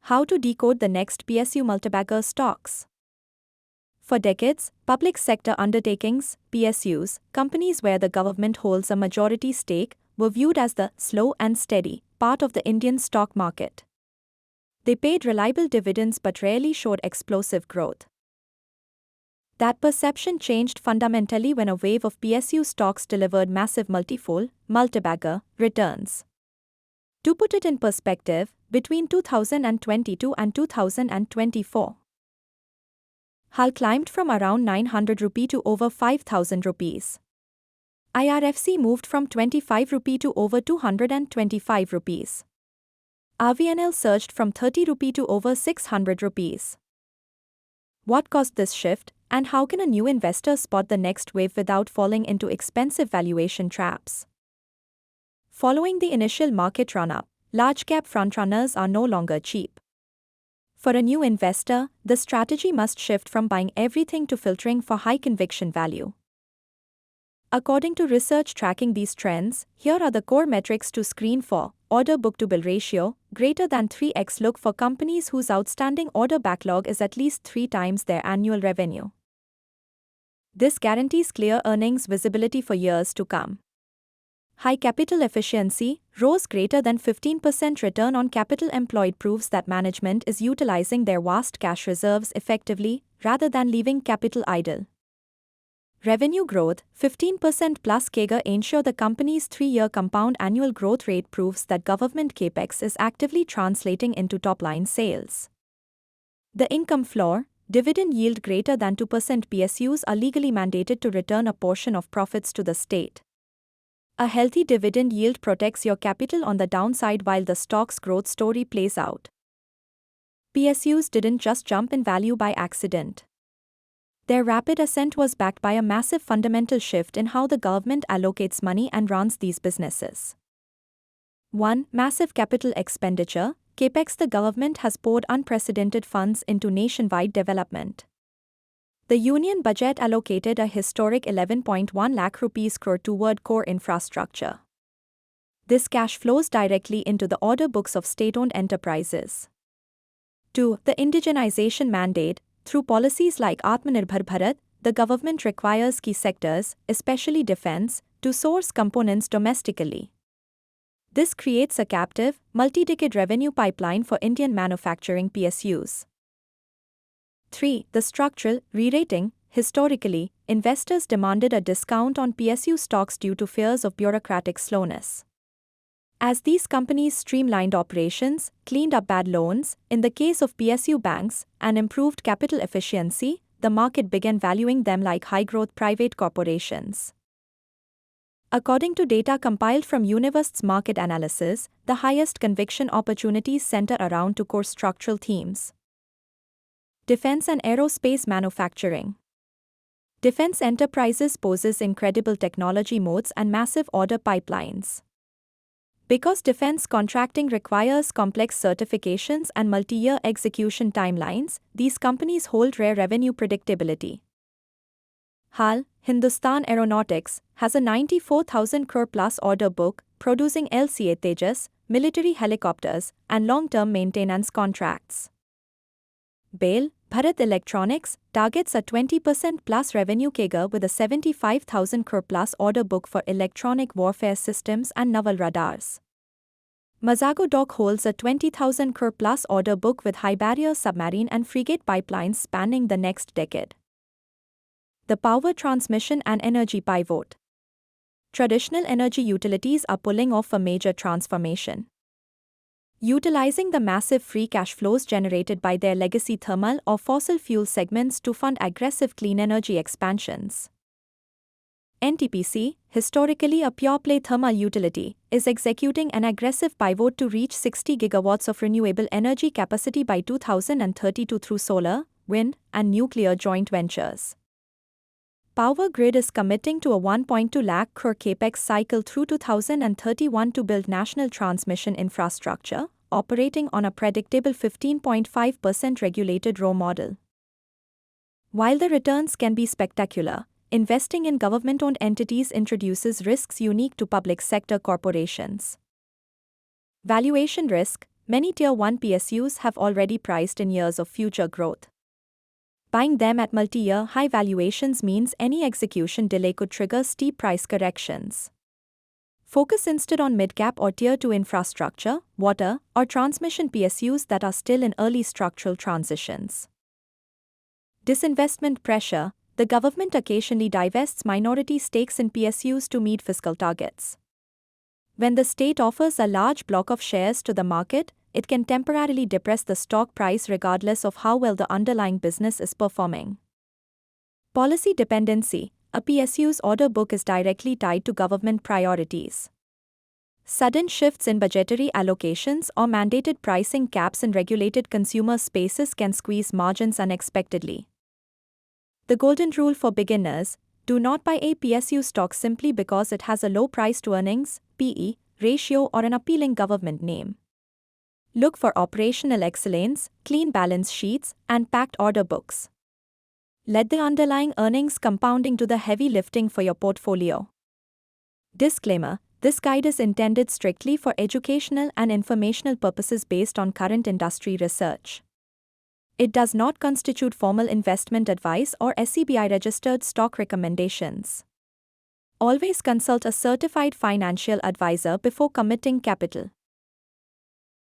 How to decode the next PSU Multibagger stocks. For decades, public sector undertakings, PSUs, companies where the government holds a majority stake, were viewed as the slow and steady part of the Indian stock market. They paid reliable dividends but rarely showed explosive growth. That perception changed fundamentally when a wave of PSU stocks delivered massive multibagger returns. To put it in perspective, between 2022 and 2024, HUL climbed from around 900 rupee to over 5,000 rupees. IRFC moved from 25 rupee to over 225 rupees. RVNL surged from 30 rupee to over 600 rupees. What caused this shift, and how can a new investor spot the next wave without falling into expensive valuation traps? Following the initial market run-up, large-cap frontrunners are no longer cheap. For a new investor, the strategy must shift from buying everything to filtering for high-conviction value. According to research tracking these trends, here are the core metrics to screen for: order book-to-bill ratio, greater than 3x. Look for companies whose outstanding order backlog is at least 3 times their annual revenue. This guarantees clear earnings visibility for years to come. High capital efficiency, ROCE greater than 15% return on capital employed proves that management is utilizing their vast cash reserves effectively, rather than leaving capital idle. Revenue growth, 15% plus CAGR ensure the company's 3-year compound annual growth rate proves that government capex is actively translating into top-line sales. The income floor, dividend yield greater than 2%. PSUs are legally mandated to return a portion of profits to the state. A healthy dividend yield protects your capital on the downside while the stock's growth story plays out. PSUs didn't just jump in value by accident. Their rapid ascent was backed by a massive fundamental shift in how the government allocates money and runs these businesses. 1. Massive capital expenditure, capex. The government has poured unprecedented funds into nationwide development. The union budget allocated a historic 11.1 lakh rupees crore toward core infrastructure. This cash flows directly into the order books of state-owned enterprises. 2. The indigenization mandate. Through policies like Atmanirbhar Bharat, the government requires key sectors, especially defense, to source components domestically. This creates a captive, multi-decade revenue pipeline for Indian manufacturing PSUs. 3. The structural re-rating. Historically, investors demanded a discount on PSU stocks due to fears of bureaucratic slowness. As these companies streamlined operations, cleaned up bad loans, in the case of PSU banks, and improved capital efficiency, the market began valuing them like high-growth private corporations. According to data compiled from Univest's market analysis, the highest conviction opportunities center around 2 core structural themes. Defense and aerospace manufacturing. Defense enterprises possess incredible technology moats and massive order pipelines. Because defense contracting requires complex certifications and multi-year execution timelines, these companies hold rare revenue predictability. HAL, Hindustan Aeronautics, has a 94,000 crore plus order book, producing LCA Tejas, military helicopters, and long-term maintenance contracts. BALE, Bharat Electronics, targets a 20% plus revenue CAGR with a 75,000 crore plus order book for electronic warfare systems and naval radars. Mazago Dock holds a 20,000 crore plus order book with high-barrier submarine and frigate pipelines spanning the next decade. The power transmission and energy pivot. Traditional energy utilities are pulling off a major transformation. Utilizing the massive free cash flows generated by their legacy thermal or fossil fuel segments to fund aggressive clean energy expansions. NTPC, historically a pure-play thermal utility, is executing an aggressive pivot to reach 60 gigawatts of renewable energy capacity by 2032 through solar, wind, and nuclear joint ventures. Power Grid is committing to a 1.2 lakh crore capex cycle through 2031 to build national transmission infrastructure, operating on a predictable 15.5% regulated ROE model. While the returns can be spectacular, investing in government-owned entities introduces risks unique to public sector corporations. Valuation risk. Many Tier 1 PSUs have already priced in years of future growth. Buying them at multi-year high valuations means any execution delay could trigger steep price corrections. Focus instead on mid-cap or Tier 2 infrastructure, water, or transmission PSUs that are still in early structural transitions. Disinvestment pressure. The government occasionally divests minority stakes in PSUs to meet fiscal targets. When the state offers a large block of shares to the market, it can temporarily depress the stock price regardless of how well the underlying business is performing. Policy dependency. A PSU's order book is directly tied to government priorities. Sudden shifts in budgetary allocations or mandated pricing caps in regulated consumer spaces can squeeze margins unexpectedly. The golden rule for beginners: do not buy a PSU stock simply because it has a low price-to-earnings (PE) ratio or an appealing government name. Look for operational excellence, clean balance sheets, and packed order books. Let the underlying earnings compounding do the heavy lifting for your portfolio. Disclaimer: this guide is intended strictly for educational and informational purposes based on current industry research. It does not constitute formal investment advice or SEBI-registered stock recommendations. Always consult a certified financial advisor before committing capital.